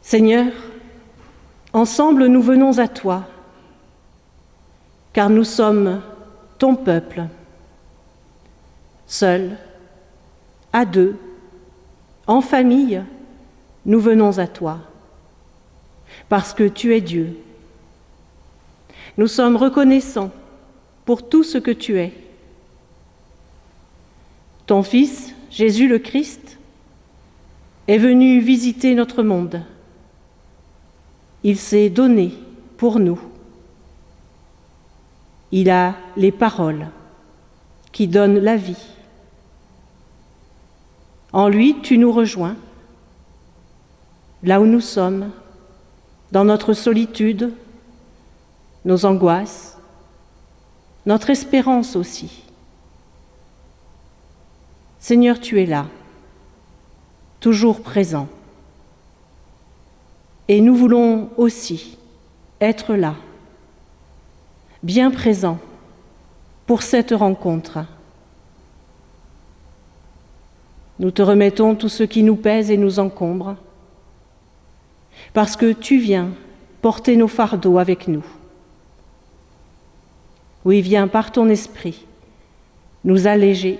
Seigneur, ensemble nous venons à toi, car nous sommes ton peuple. Seuls, à deux, en famille, nous venons à toi, parce que tu es Dieu. Nous sommes reconnaissants pour tout ce que tu es. Ton Fils, Jésus le Christ, est venu visiter notre monde. Il s'est donné pour nous. Il a les paroles qui donnent la vie. En lui, tu nous rejoins, là où nous sommes, dans notre solitude, nos angoisses, notre espérance aussi. Seigneur, tu es là, toujours présent. Et nous voulons aussi être là, bien présents pour cette rencontre. Nous te remettons tout ce qui nous pèse et nous encombre, parce que tu viens porter nos fardeaux avec nous. Oui, viens par ton esprit nous alléger,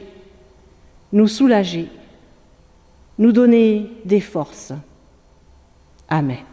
nous soulager, nous donner des forces. Amen.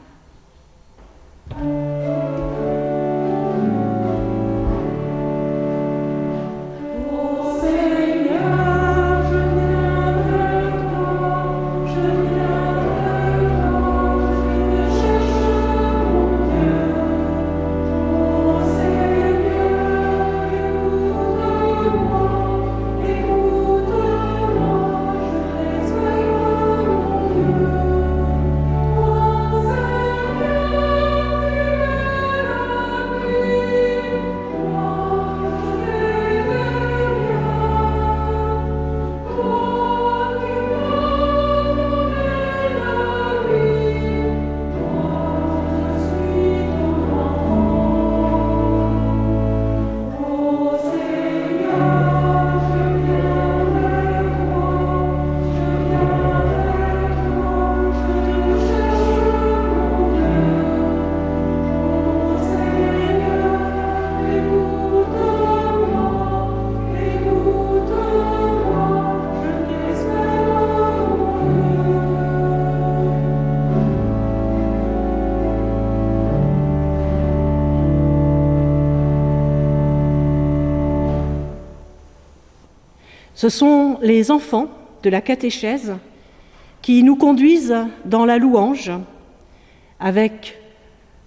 Ce sont les enfants de la catéchèse qui nous conduisent dans la louange avec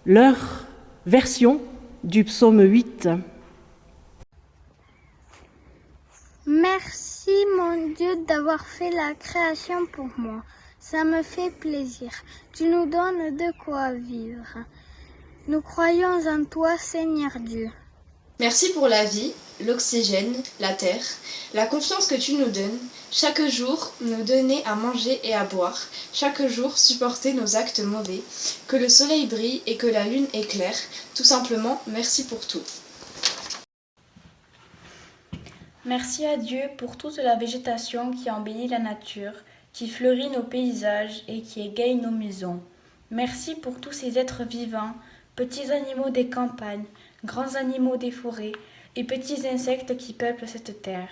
leur version du psaume 8. Merci mon Dieu d'avoir fait la création pour moi. Ça me fait plaisir. Tu nous donnes de quoi vivre. Nous croyons en toi, Seigneur Dieu. Merci pour la vie, l'oxygène, la terre, la confiance que tu nous donnes. Chaque jour, nous donner à manger et à boire. Chaque jour, supporter nos actes mauvais. Que le soleil brille et que la lune éclaire. Tout simplement, merci pour tout. Merci à Dieu pour toute la végétation qui embellit la nature, qui fleurit nos paysages et qui égaye nos maisons. Merci pour tous ces êtres vivants, petits animaux des campagnes, grands animaux des forêts et petits insectes qui peuplent cette terre.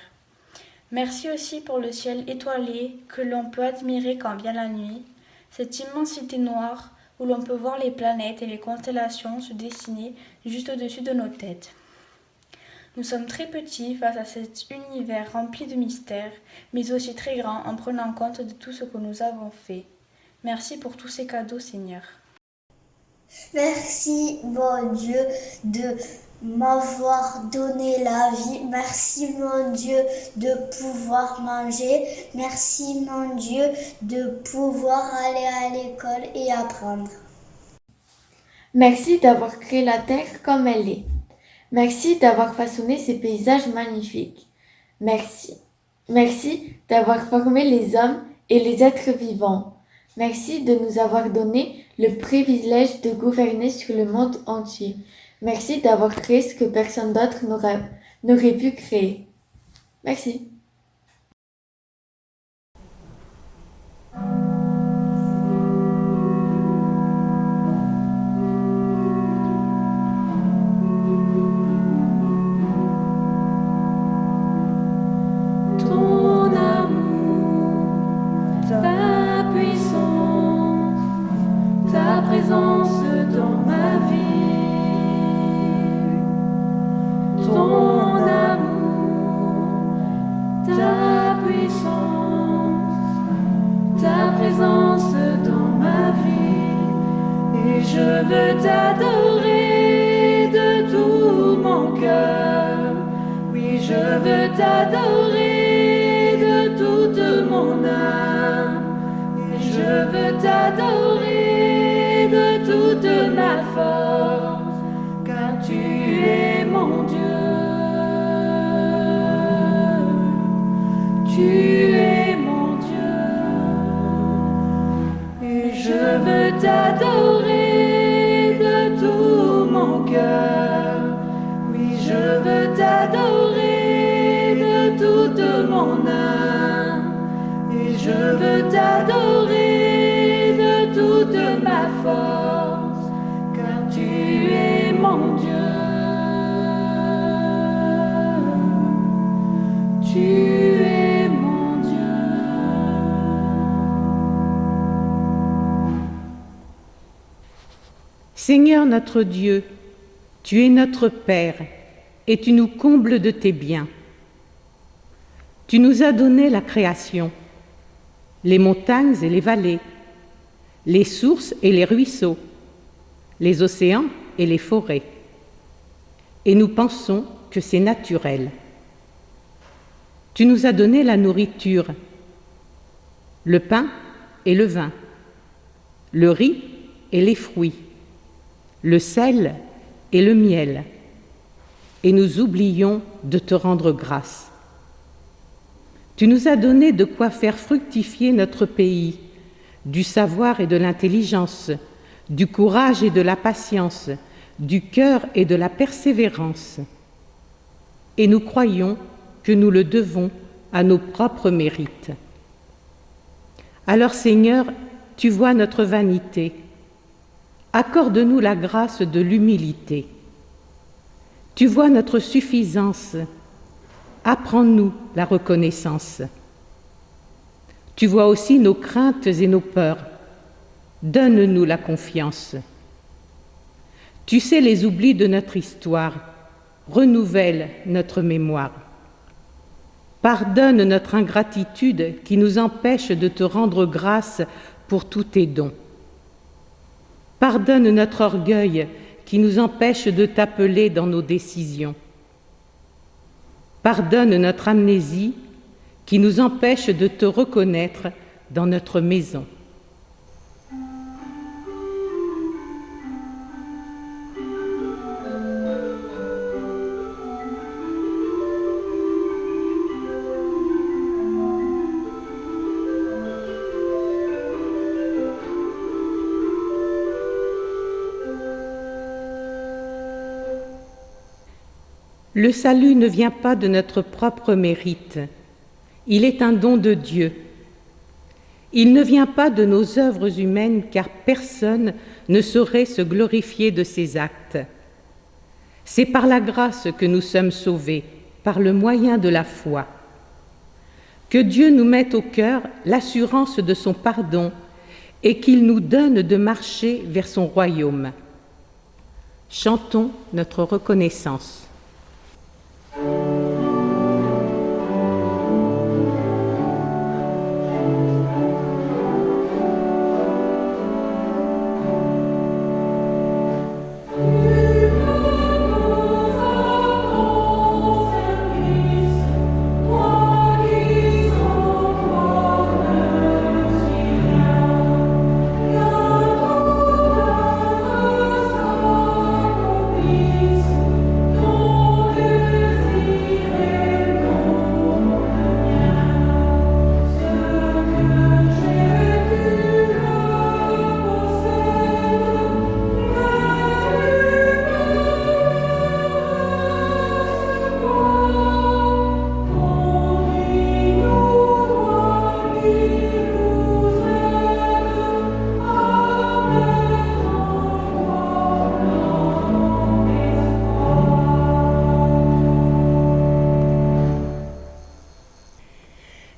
Merci aussi pour le ciel étoilé que l'on peut admirer quand vient la nuit, cette immensité noire où l'on peut voir les planètes et les constellations se dessiner juste au-dessus de nos têtes. Nous sommes très petits face à cet univers rempli de mystères, mais aussi très grands en prenant compte de tout ce que nous avons fait. Merci pour tous ces cadeaux, Seigneur. Merci, mon Dieu, de m'avoir donné la vie. Merci, mon Dieu, de pouvoir manger. Merci, mon Dieu, de pouvoir aller à l'école et apprendre. Merci d'avoir créé la terre comme elle est. Merci d'avoir façonné ces paysages magnifiques. Merci. Merci d'avoir formé les hommes et les êtres vivants. Merci de nous avoir donné le privilège de gouverner sur le monde entier. Merci d'avoir créé ce que personne d'autre n'aurait pu créer. Merci. ton amour, ta puissance, ta présence dans ma vie. Et je veux t'adorer de tout mon cœur. Oui, je veux t'adorer de toute mon âme. Et je veux t'adorer de toute ma force, car tu es mon Dieu. Tu es mon Dieu. Et je veux t'adorer de tout mon cœur. Oui, je veux t'adorer de toute mon âme. Et je veux t'adorer de toute ma force, car tu es mon Dieu. Tu es mon Dieu. Seigneur notre Dieu, tu es notre Père et tu nous combles de tes biens. Tu nous as donné la création, les montagnes et les vallées, les sources et les ruisseaux, les océans et les forêts. Et nous pensons que c'est naturel. Tu nous as donné la nourriture, le pain et le vin, le riz et les fruits, le sel et le miel, et nous oublions de te rendre grâce. Tu nous as donné de quoi faire fructifier notre pays, du savoir et de l'intelligence, du courage et de la patience, du cœur et de la persévérance. Et nous croyons que nous le devons à nos propres mérites. Alors Seigneur, tu vois notre vanité. Accorde-nous la grâce de l'humilité. Tu vois notre suffisance. Apprends-nous la reconnaissance. Tu vois aussi nos craintes et nos peurs. Donne-nous la confiance. Tu sais les oublis de notre histoire. Renouvelle notre mémoire. Pardonne notre ingratitude qui nous empêche de te rendre grâce pour tous tes dons. Pardonne notre orgueil qui nous empêche de t'appeler dans nos décisions. Pardonne notre amnésie qui nous empêche de te reconnaître dans notre maison. Le salut ne vient pas de notre propre mérite. Il est un don de Dieu. Il ne vient pas de nos œuvres humaines, car personne ne saurait se glorifier de ses actes. C'est par la grâce que nous sommes sauvés, par le moyen de la foi. Que Dieu nous mette au cœur l'assurance de son pardon et qu'il nous donne de marcher vers son royaume. Chantons notre reconnaissance.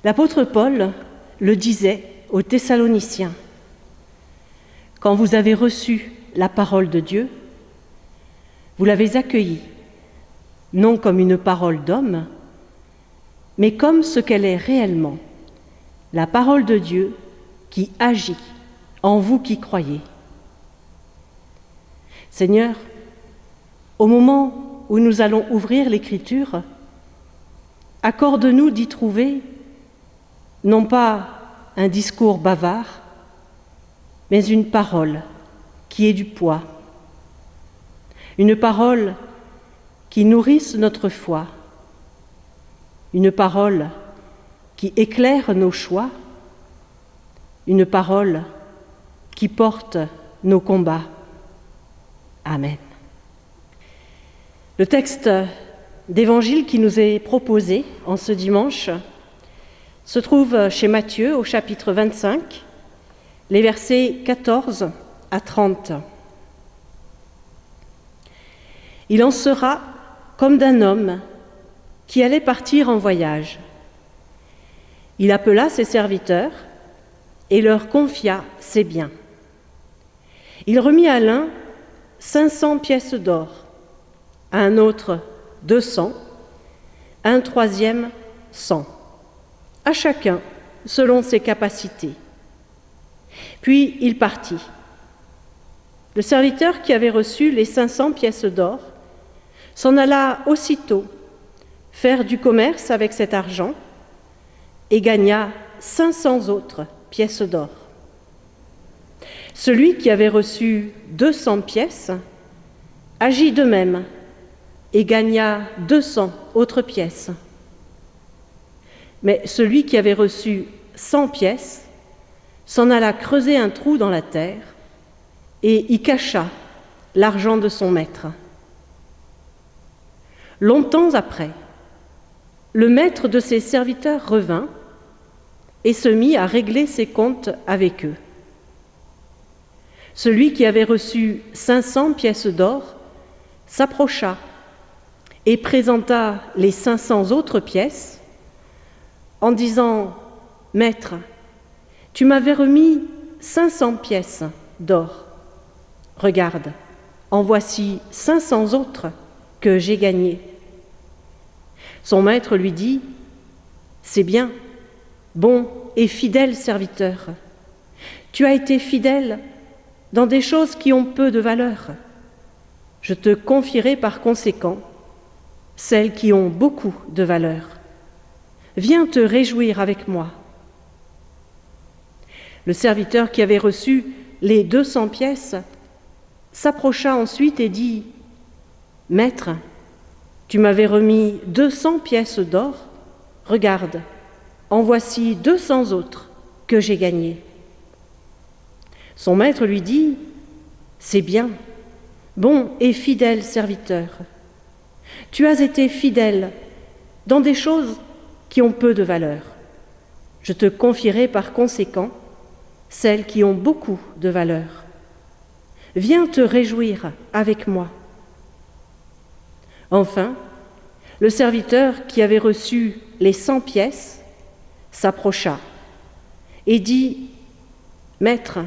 L'apôtre Paul le disait aux Thessaloniciens. Quand vous avez reçu la parole de Dieu, vous l'avez accueillie, non comme une parole d'homme, mais comme ce qu'elle est réellement, la parole de Dieu qui agit en vous qui croyez. Seigneur, au moment où nous allons ouvrir l'Écriture, accorde-nous d'y trouver non pas un discours bavard, mais une parole qui ait du poids, une parole qui nourrisse notre foi, une parole qui éclaire nos choix, une parole qui porte nos combats. Amen. Le texte d'évangile qui nous est proposé en ce dimanche se trouve chez Matthieu au chapitre 25, les versets 14 à 30. Il en sera comme d'un homme qui allait partir en voyage. Il appela ses serviteurs et leur confia ses biens. Il remit à l'un 500 pièces d'or, à un autre 200, à un troisième 100, à chacun selon ses capacités. Puis il partit. Le serviteur qui avait reçu les 500 pièces d'or s'en alla aussitôt faire du commerce avec cet argent et gagna 500 autres pièces d'or. Celui qui avait reçu 200 pièces agit de même et gagna 200 autres pièces. Mais celui qui avait reçu 100 pièces s'en alla creuser un trou dans la terre et y cacha l'argent de son maître. Longtemps après, le maître de ses serviteurs revint et se mit à régler ses comptes avec eux. Celui qui avait reçu 500 pièces d'or s'approcha et présenta les 500 autres pièces en disant « Maître, tu m'avais remis 500 pièces d'or. Regarde, en voici 500 autres que j'ai gagnées. » Son maître lui dit « C'est bien, bon et fidèle serviteur. Tu as été fidèle dans des choses qui ont peu de valeur. Je te confierai par conséquent celles qui ont beaucoup de valeur. Viens te réjouir avec moi. » Le serviteur qui avait reçu les 200 pièces s'approcha ensuite et dit « Maître, tu m'avais remis 200 pièces d'or. Regarde, en voici 200 autres que j'ai gagnées. » Son maître lui dit « C'est bien, bon et fidèle serviteur. Tu as été fidèle dans des choses qui ont peu de valeur. Je te confierai par conséquent celles qui ont beaucoup de valeur. Viens te réjouir avec moi. » Enfin, le serviteur qui avait reçu les 100 pièces s'approcha et dit « Maître,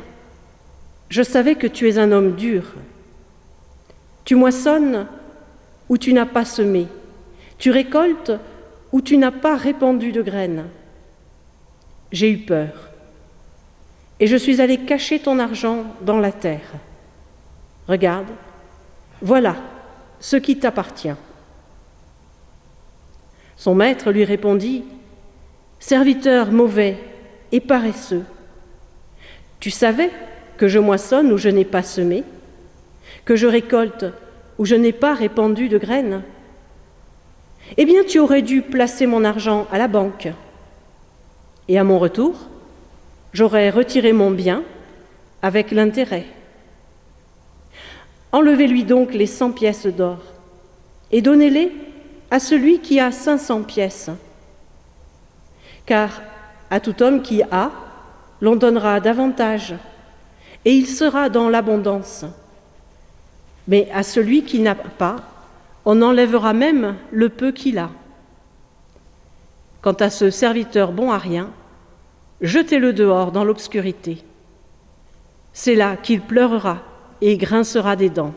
je savais que tu es un homme dur. Tu moissonnes où tu n'as pas semé, tu récoltes où tu n'as pas répandu de graines. J'ai eu peur et je suis allé cacher ton argent dans la terre. Regarde, voilà ce qui t'appartient. » Son maître lui répondit « Serviteur mauvais et paresseux, tu savais que je moissonne où je n'ai pas semé, que je récolte où je n'ai pas répandu de graines. Eh bien, tu aurais dû placer mon argent à la banque. Et à mon retour, j'aurais retiré mon bien avec l'intérêt. Enlevez-lui donc les 100 pièces d'or et donnez-les à celui qui a 500 pièces. Car à tout homme qui a, l'on donnera davantage, et il sera dans l'abondance. Mais à celui qui n'a pas, on enlèvera même le peu qu'il a. Quant à ce serviteur bon à rien, jetez-le dehors dans l'obscurité. C'est là qu'il pleurera et grincera des dents.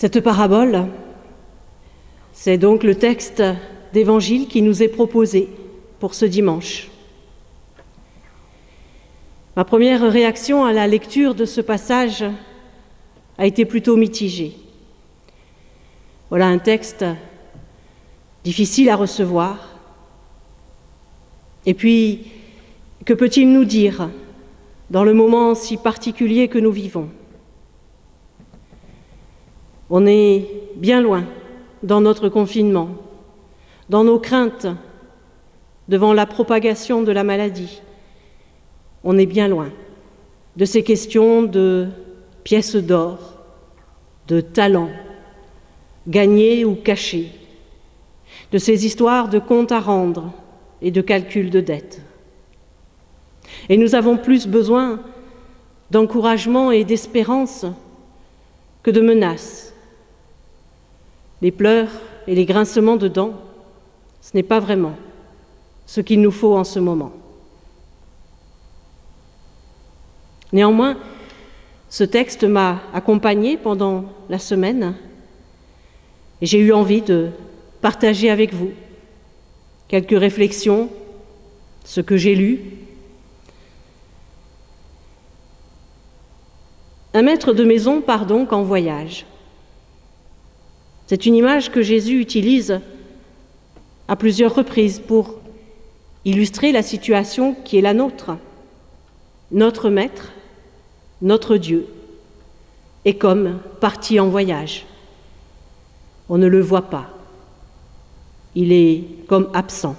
Cette parabole, c'est donc le texte d'évangile qui nous est proposé pour ce dimanche. Ma première réaction à la lecture de ce passage a été plutôt mitigée. Voilà un texte difficile à recevoir. Et puis, que peut-il nous dire dans le moment si particulier que nous vivons ? On est bien loin dans notre confinement, dans nos craintes devant la propagation de la maladie. On est bien loin de ces questions de pièces d'or, de talents, gagnés ou cachés, de ces histoires de comptes à rendre et de calculs de dettes. Et nous avons plus besoin d'encouragement et d'espérance que de menaces. Les pleurs et les grincements de dents, ce n'est pas vraiment ce qu'il nous faut en ce moment. Néanmoins, ce texte m'a accompagnée pendant la semaine et j'ai eu envie de partager avec vous quelques réflexions, ce que j'ai lu. Un maître de maison part donc en voyage. C'est une image que Jésus utilise à plusieurs reprises pour illustrer la situation qui est la nôtre. Notre maître, notre Dieu, est comme parti en voyage. On ne le voit pas. Il est comme absent.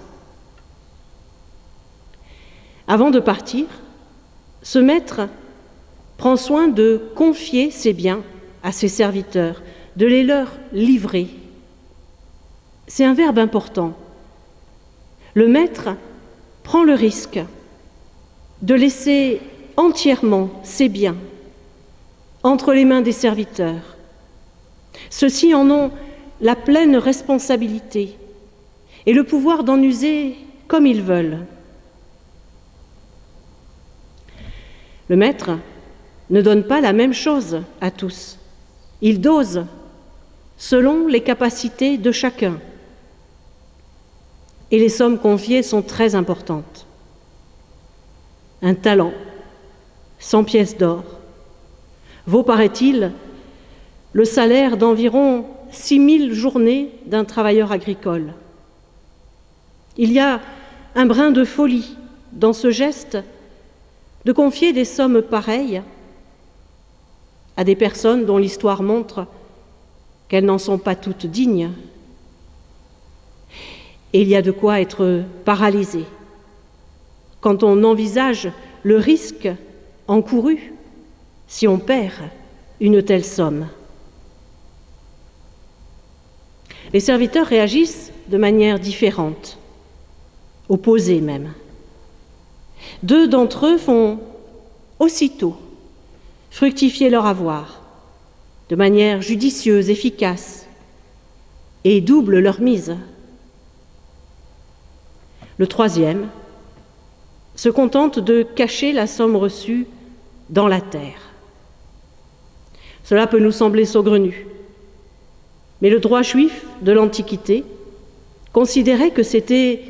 Avant de partir, ce maître prend soin de confier ses biens à ses serviteurs, de les leur livrer. C'est un verbe important. Le maître prend le risque de laisser entièrement ses biens entre les mains des serviteurs. Ceux-ci en ont la pleine responsabilité et le pouvoir d'en user comme ils veulent. Le maître ne donne pas la même chose à tous. Il dose selon les capacités de chacun. Et les sommes confiées sont très importantes. Un talent, 100 pièces d'or, vaut, paraît-il, le salaire d'environ 6000 journées d'un travailleur agricole. Il y a un brin de folie dans ce geste de confier des sommes pareilles à des personnes dont l'histoire montre qu'elles n'en sont pas toutes dignes. Et il y a de quoi être paralysé quand on envisage le risque encouru si on perd une telle somme. Les serviteurs réagissent de manière différente, opposée même. 2 d'entre eux font aussitôt fructifier leur avoir de manière judicieuse, efficace, et doublent leur mise. Le 3e se contente de cacher la somme reçue dans la terre. Cela peut nous sembler saugrenu, mais le droit juif de l'Antiquité considérait que c'était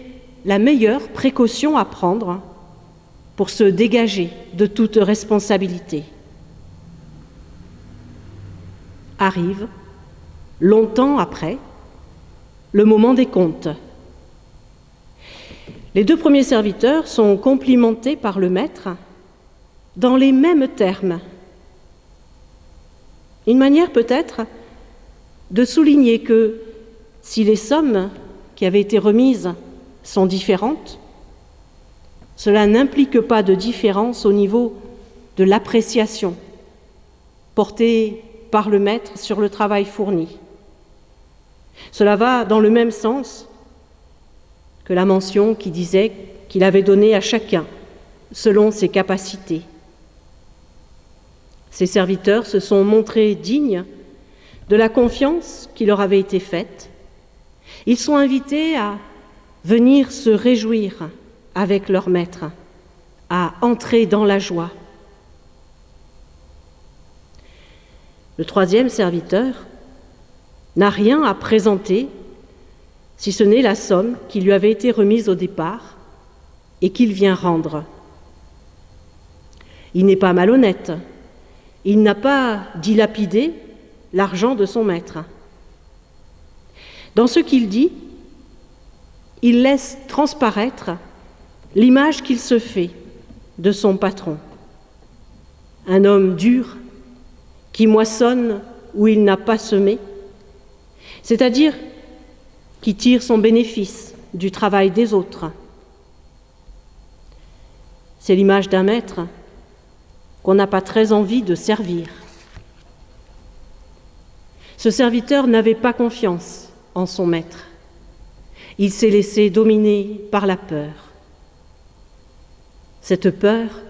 la meilleure précaution à prendre pour se dégager de toute responsabilité. Arrive, longtemps après, le moment des comptes. Les 2 premiers serviteurs sont complimentés par le maître dans les mêmes termes. Une manière peut-être de souligner que si les sommes qui avaient été remises sont différentes, cela n'implique pas de différence au niveau de l'appréciation portée par le maître sur le travail fourni. Cela va dans le même sens que la mention qui disait qu'il avait donné à chacun selon ses capacités. Ces serviteurs se sont montrés dignes de la confiance qui leur avait été faite. Ils sont invités à venir se réjouir avec leur maître, à entrer dans la joie. Le 3e serviteur n'a rien à présenter, si ce n'est la somme qui lui avait été remise au départ et qu'il vient rendre. Il n'est pas malhonnête, il n'a pas dilapidé l'argent de son maître. Dans ce qu'il dit, il laisse transparaître l'image qu'il se fait de son patron. Un homme dur qui moissonne où il n'a pas semé, c'est-à-dire qui tire son bénéfice du travail des autres. C'est l'image d'un maître qu'on n'a pas très envie de servir. Ce serviteur n'avait pas confiance en son maître. Il s'est laissé dominer par la peur. Cette peur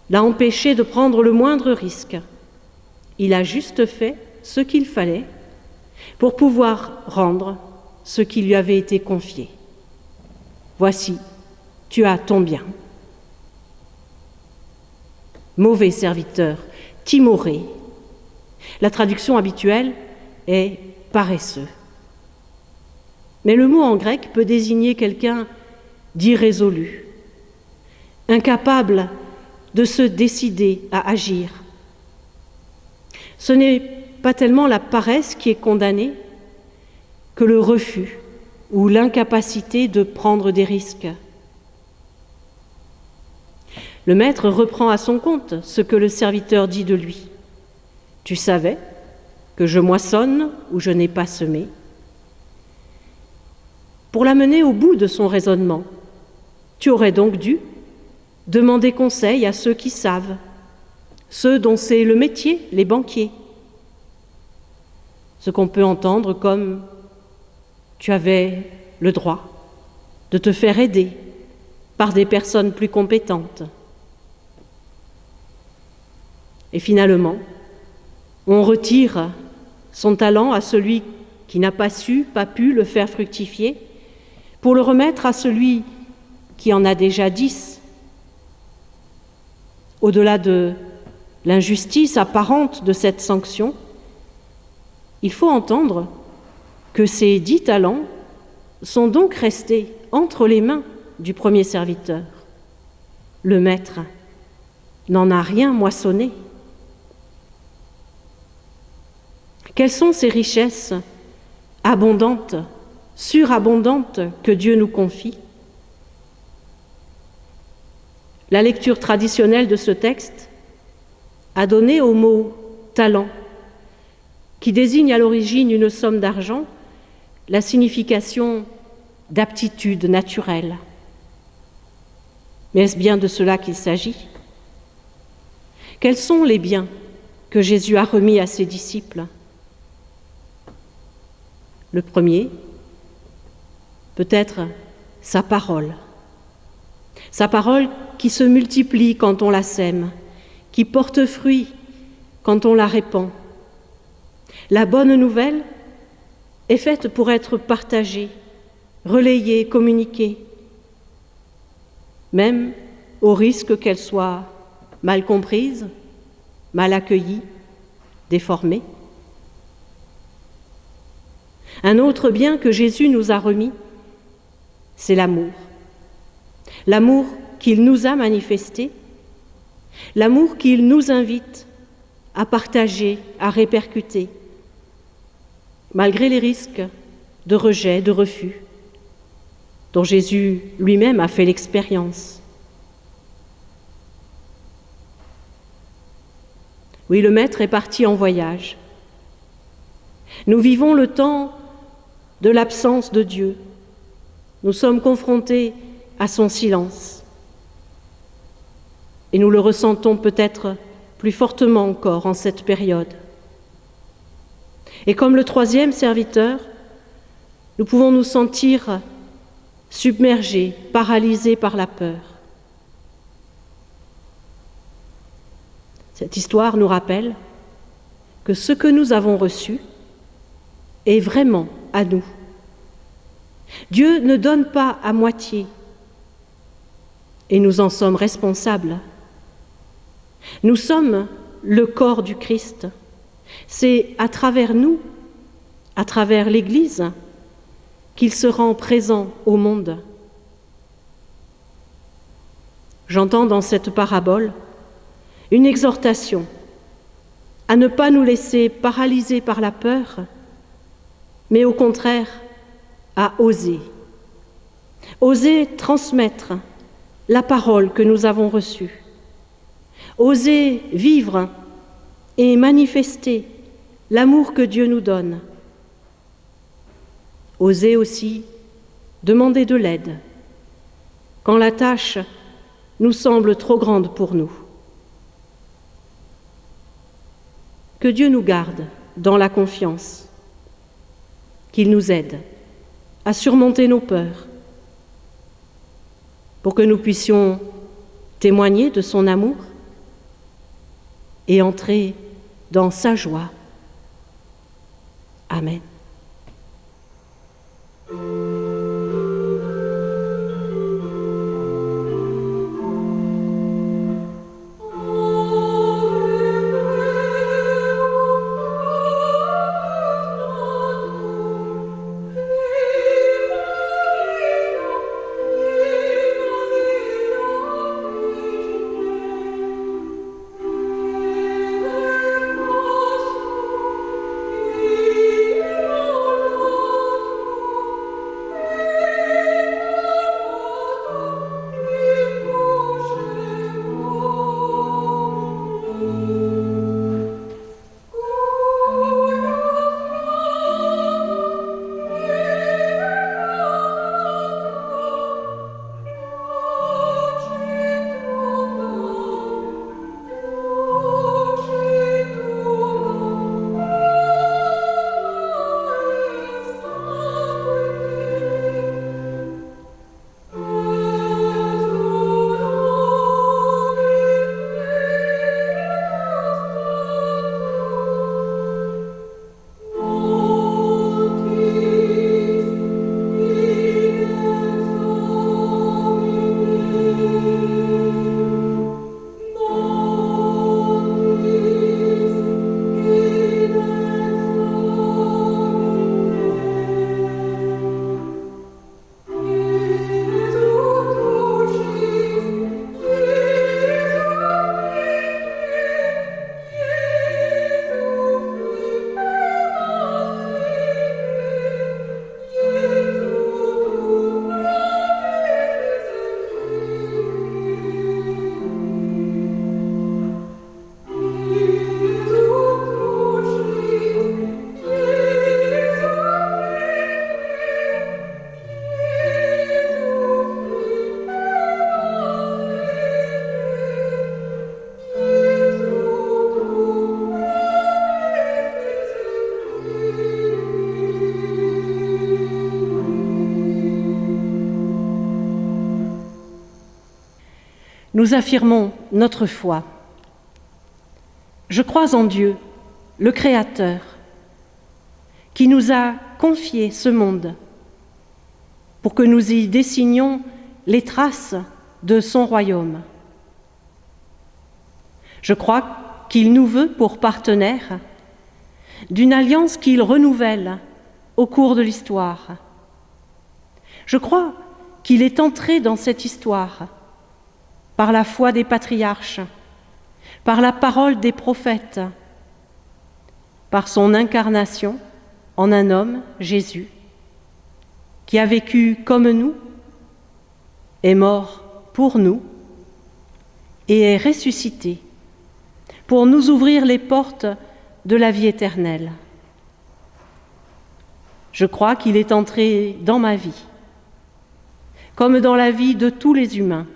l'a empêché de prendre le moindre risque. Il a juste fait ce qu'il fallait pour pouvoir rendre ce qui lui avait été confié. Voici, tu as ton bien. Mauvais serviteur, timoré. La traduction habituelle est paresseux. Mais le mot en grec peut désigner quelqu'un d'irrésolu, incapable de se décider à agir. Ce n'est pas tellement la paresse qui est condamnée que le refus ou l'incapacité de prendre des risques. Le maître reprend à son compte ce que le serviteur dit de lui. « Tu savais que je moissonne où je n'ai pas semé ?» Pour l'amener au bout de son raisonnement, tu aurais donc dû demander conseil à ceux qui savent, ceux dont c'est le métier, les banquiers. Ce qu'on peut entendre comme « tu avais le droit de te faire aider par des personnes plus compétentes ». Et finalement, on retire son talent à celui qui n'a pas su, pas pu le faire fructifier, pour le remettre à celui qui en a déjà 10. Au-delà de l'injustice apparente de cette sanction, il faut entendre que ces 10 talents sont donc restés entre les mains du premier serviteur. Le maître n'en a rien moissonné. Quelles sont ces richesses abondantes, surabondantes que Dieu nous confie? La lecture traditionnelle de ce texte a donné au mot « talent », qui désigne à l'origine une somme d'argent, la signification d'aptitude naturelle. Mais est-ce bien de cela qu'il s'agit? Quels sont les biens que Jésus a remis à ses disciples? Le premier, peut-être sa parole qui se multiplie quand on la sème, qui porte fruit quand on la répand. La bonne nouvelle est faite pour être partagée, relayée, communiquée, même au risque qu'elle soit mal comprise, mal accueillie, déformée. Un autre bien que Jésus nous a remis, c'est l'amour. L'amour qu'il nous a manifesté, l'amour qu'il nous invite à partager, à répercuter, malgré les risques de rejet, de refus, dont Jésus lui-même a fait l'expérience. Oui, le Maître est parti en voyage. Nous vivons le temps de l'absence de Dieu. Nous sommes confrontés à son silence. Et nous le ressentons peut-être plus fortement encore en cette période. Et comme le troisième serviteur, nous pouvons nous sentir submergés, paralysés par la peur. Cette histoire nous rappelle que ce que nous avons reçu est vraiment à nous. Dieu ne donne pas à moitié et nous en sommes responsables. Nous sommes le corps du Christ. C'est à travers nous à travers l'Église, qu'il se rend présent au monde. J'entends dans cette parabole une exhortation à ne pas nous laisser paralyser par la peur, mais au contraire à oser. Oser transmettre la parole que nous avons reçue. Oser vivre et manifester l'amour que Dieu nous donne. Oser aussi demander de l'aide quand la tâche nous semble trop grande pour nous. Que Dieu nous garde dans la confiance, qu'il nous aide à surmonter nos peurs, pour que nous puissions témoigner de son amour et entrer dans sa joie. Amen. Nous affirmons notre foi. Je crois en Dieu, le Créateur, qui nous a confié ce monde pour que nous y dessinions les traces de son royaume. Je crois qu'il nous veut pour partenaires d'une alliance qu'il renouvelle au cours de l'histoire. Je crois qu'il est entré dans cette histoire par la foi des patriarches, par la parole des prophètes, par son incarnation en un homme, Jésus, qui a vécu comme nous, est mort pour nous et est ressuscité pour nous ouvrir les portes de la vie éternelle. Je crois qu'il est entré dans ma vie, comme dans la vie de tous les humains,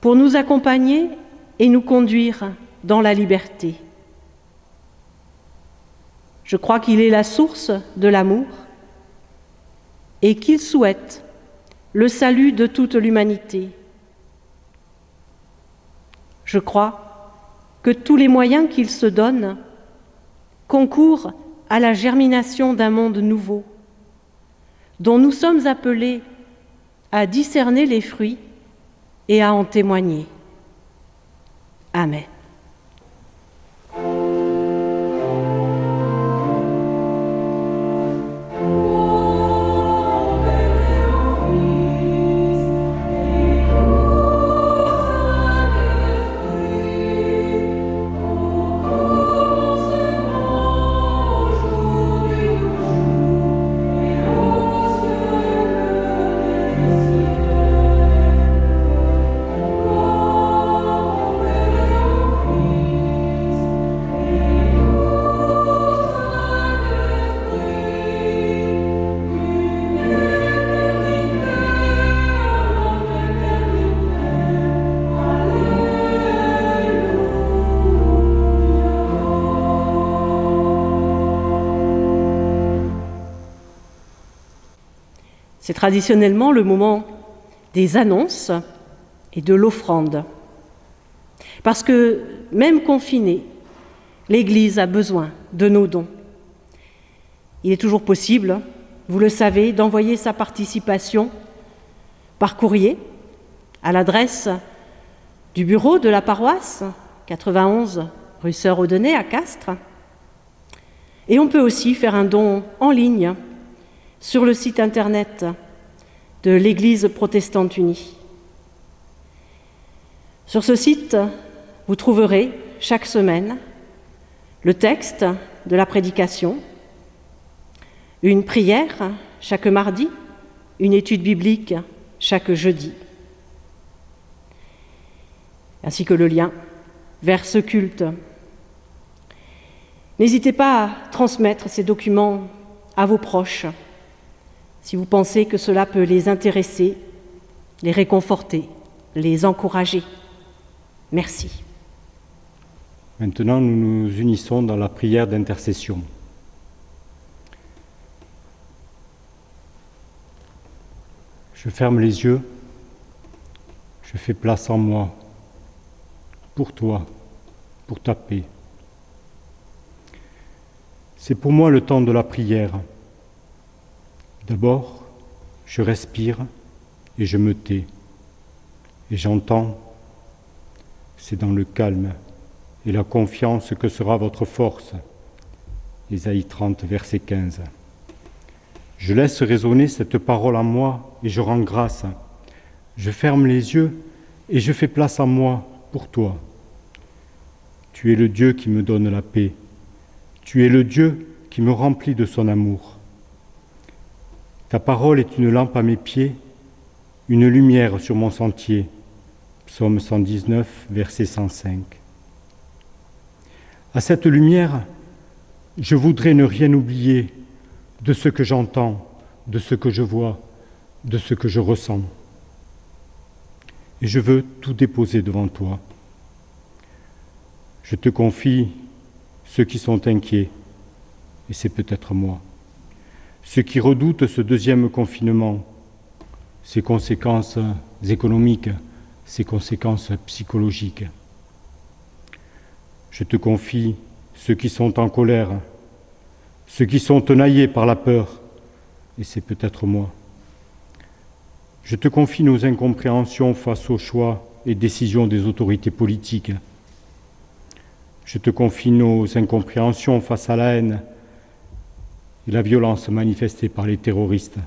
pour nous accompagner et nous conduire dans la liberté. Je crois qu'il est la source de l'amour et qu'il souhaite le salut de toute l'humanité. Je crois que tous les moyens qu'il se donne concourent à la germination d'un monde nouveau, dont nous sommes appelés à discerner les fruits et à en témoigner. Amen. C'est traditionnellement le moment des annonces et de l'offrande. Parce que, même confinée, l'Église a besoin de nos dons. Il est toujours possible, vous le savez, d'envoyer sa participation par courrier à l'adresse du bureau de la paroisse, 91 rue Sœur Audenay à Castres. Et on peut aussi faire un don en ligne sur le site internet de l'Église protestante unie. Sur ce site, vous trouverez chaque semaine le texte de la prédication, une prière chaque mardi, une étude biblique chaque jeudi, ainsi que le lien vers ce culte. N'hésitez pas à transmettre ces documents à vos proches, si vous pensez que cela peut les intéresser, les réconforter, les encourager. Merci. Maintenant, nous nous unissons dans la prière d'intercession. Je ferme les yeux, je fais place en moi, pour toi, pour ta paix. C'est pour moi le temps de la prière. D'abord, je respire et je me tais. Et j'entends, c'est dans le calme et la confiance que sera votre force. Ésaïe 30, verset 15. Je laisse résonner cette parole en moi et je rends grâce. Je ferme les yeux et je fais place en moi pour toi. Tu es le Dieu qui me donne la paix. Tu es le Dieu qui me remplit de son amour. Ta parole est une lampe à mes pieds, une lumière sur mon sentier. Psaume 119, verset 105. À cette lumière, je voudrais ne rien oublier de ce que j'entends, de ce que je vois, de ce que je ressens. Et je veux tout déposer devant toi. Je te confie ceux qui sont inquiets, et c'est peut-être moi. Ceux qui redoutent ce deuxième confinement, ses conséquences économiques, ses conséquences psychologiques. Je te confie ceux qui sont en colère, ceux qui sont tenaillés par la peur, et c'est peut-être moi. Je te confie nos incompréhensions face aux choix et décisions des autorités politiques. Je te confie nos incompréhensions face à la haine et la violence manifestée par les terroristes.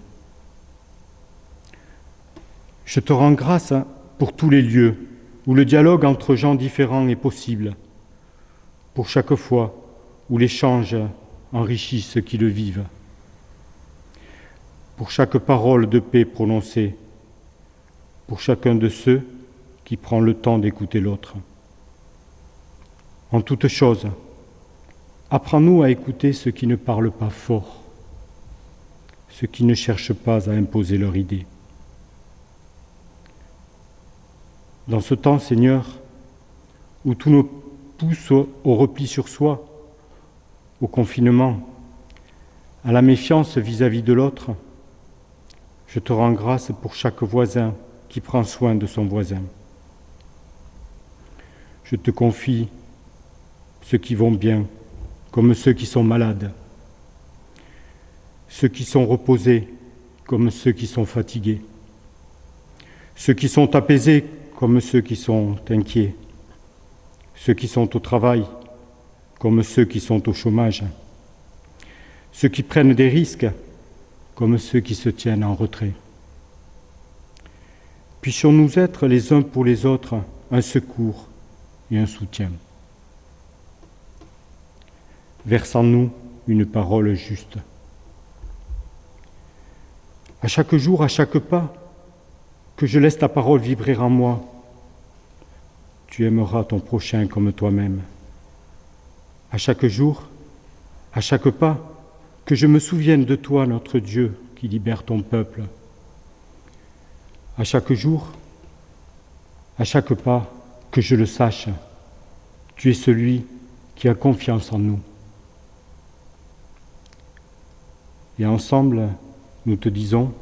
Je te rends grâce pour tous les lieux où le dialogue entre gens différents est possible, pour chaque fois où l'échange enrichit ceux qui le vivent, pour chaque parole de paix prononcée, pour chacun de ceux qui prend le temps d'écouter l'autre. En toute chose, apprends-nous à écouter ceux qui ne parlent pas fort, ceux qui ne cherchent pas à imposer leur idée. Dans ce temps, Seigneur, où tout nous pousse au repli sur soi, au confinement, à la méfiance vis-à-vis de l'autre, je te rends grâce pour chaque voisin qui prend soin de son voisin. Je te confie ceux qui vont bien, comme ceux qui sont malades, ceux qui sont reposés, comme ceux qui sont fatigués, ceux qui sont apaisés, comme ceux qui sont inquiets, ceux qui sont au travail, comme ceux qui sont au chômage, ceux qui prennent des risques, comme ceux qui se tiennent en retrait. Puissions-nous être les uns pour les autres un secours et un soutien. Verse en nous une parole juste. À chaque jour, à chaque pas, que je laisse ta parole vibrer en moi. Tu aimeras ton prochain comme toi-même. À chaque jour, à chaque pas, que je me souvienne de toi, notre Dieu, qui libère ton peuple. À chaque jour, à chaque pas, que je le sache, tu es celui qui a confiance en nous. Et ensemble, nous te disons,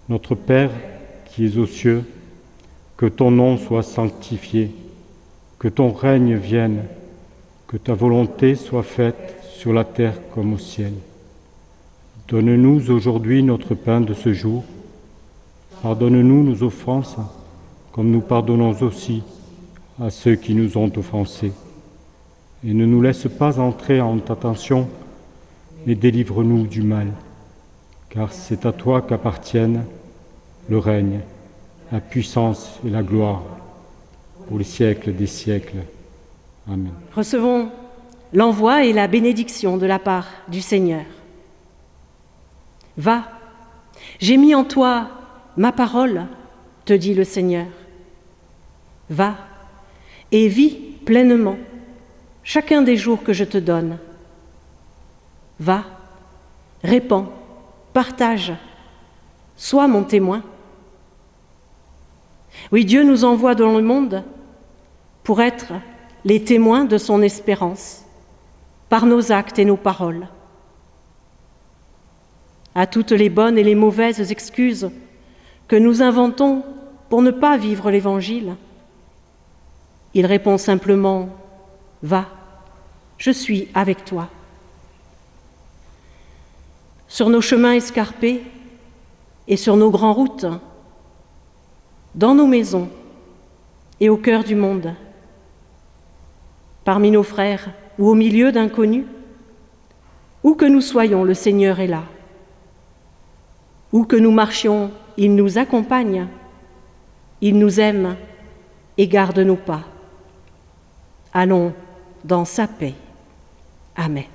Notre Père qui es aux cieux, que ton nom soit sanctifié, que ton règne vienne, que ta volonté soit faite sur la terre comme au ciel. Donne-nous aujourd'hui notre pain de ce jour. Pardonne-nous nos offenses, comme nous pardonnons aussi à ceux qui nous ont offensés. Et ne nous laisse pas entrer en tentation, mais délivre-nous du mal, car c'est à toi qu'appartiennent le règne, la puissance et la gloire, pour les siècles des siècles. Amen. Recevons l'envoi et la bénédiction de la part du Seigneur. Va, j'ai mis en toi ma parole, te dit le Seigneur. Va et vis pleinement chacun des jours que je te donne. Va, répands, partage, sois mon témoin. Oui, Dieu nous envoie dans le monde pour être les témoins de son espérance, par nos actes et nos paroles. À toutes les bonnes et les mauvaises excuses que nous inventons pour ne pas vivre l'Évangile, il répond simplement « Va, je suis avec toi ». Sur nos chemins escarpés et sur nos grandes routes, dans nos maisons et au cœur du monde, parmi nos frères ou au milieu d'inconnus, où que nous soyons, le Seigneur est là. Où que nous marchions, il nous accompagne, il nous aime et garde nos pas. Allons dans sa paix. Amen.